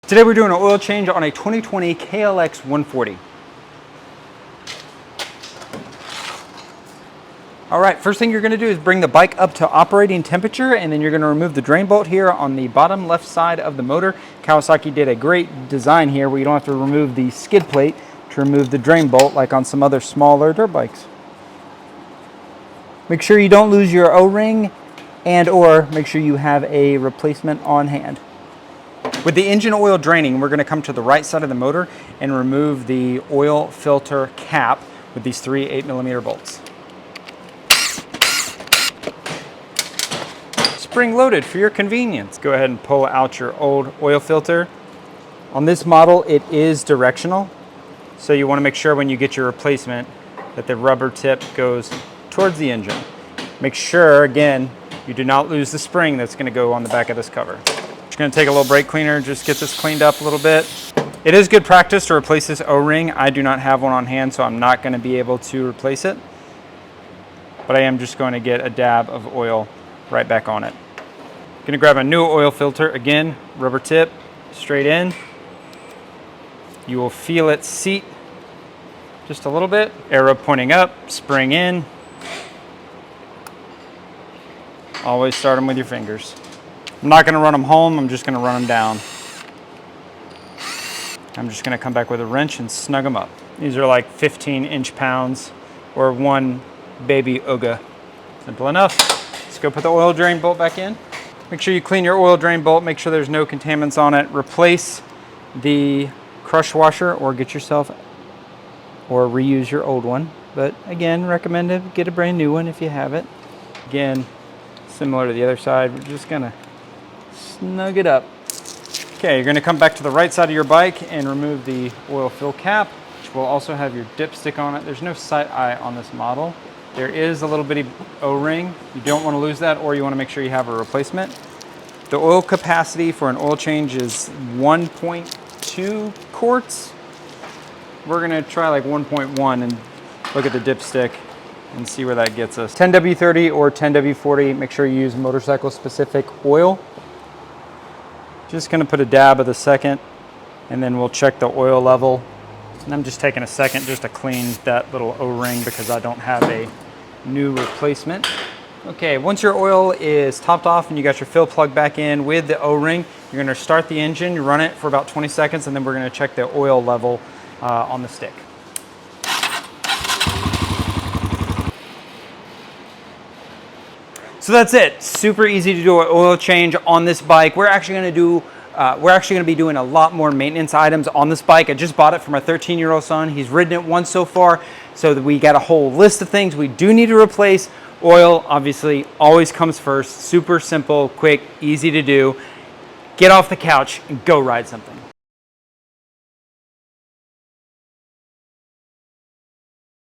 Today we're doing an oil change on a 2020 KLX140. All right, first thing you're gonna do is bring the bike up to operating temperature, and then you're gonna remove the drain bolt here on the bottom left side of the motor. Kawasaki did a great design here where you don't have to remove the skid plate to remove the drain bolt like on some other smaller dirt bikes. Make sure you don't lose your O-ring, and or make sure you have a replacement on hand. With the engine oil draining, we're going to come to the right side of the motor and remove the oil filter cap with these three 8mm bolts. Spring loaded for your convenience. Go ahead and pull out your old oil filter. On this model, it is directional, so you want to make sure when you get your replacement that the rubber tip goes towards the engine. Make sure, again, you do not lose the spring that's going to go on the back of this cover. Just going to take a little brake cleaner, just get this cleaned up a little bit. It is good practice to replace this O-ring. I do not have one on hand, so I'm not going to be able to replace it. But I am just going to get a dab of oil right back on it. Going to grab a new oil filter, again, rubber tip, straight in. You will feel it seat just a little bit. Arrow pointing up, spring in. Always start them with your fingers. I'm not going to run them home, I'm just going to run them down. I'm just going to come back with a wrench and snug them up. These are like 15 inch-pounds or one baby Uga. Simple enough. Let's go put the oil drain bolt back in. Make sure you clean your oil drain bolt, make sure there's no contaminants on it. Replace the crush washer or get yourself or reuse your old one. But again, recommend to get a brand new one if you have it. Again, similar to the other side, we're just gonna snug it up. Okay, you're gonna come back to the right side of your bike and remove the oil fill cap, which will also have your dipstick on it. There's no sight eye on this model. There is a little bitty O-ring. You don't wanna lose that, or you wanna make sure you have a replacement. The oil capacity for an oil change is 1.2 quarts. We're gonna try like 1.1 and look at the dipstick and see where that gets us. 10W30 or 10W40, make sure you use motorcycle specific oil. Just gonna put a dab of the second, and then we'll check the oil level. And I'm just taking a second just to clean that little O-ring because I don't have a new replacement. Okay, once your oil is topped off and you got your fill plug back in with the O-ring, you're gonna start the engine, run it for about 20 seconds, and then we're gonna check the oil level on the stick. So that's it. Super easy to do an oil change on this bike. We're actually going to be doing a lot more maintenance items on this bike. I just bought it for my 13-year-old son. He's ridden it once so far, so that we got a whole list of things we do need to replace. Oil, obviously, always comes first. Super simple, quick, easy to do. Get off the couch and go ride something.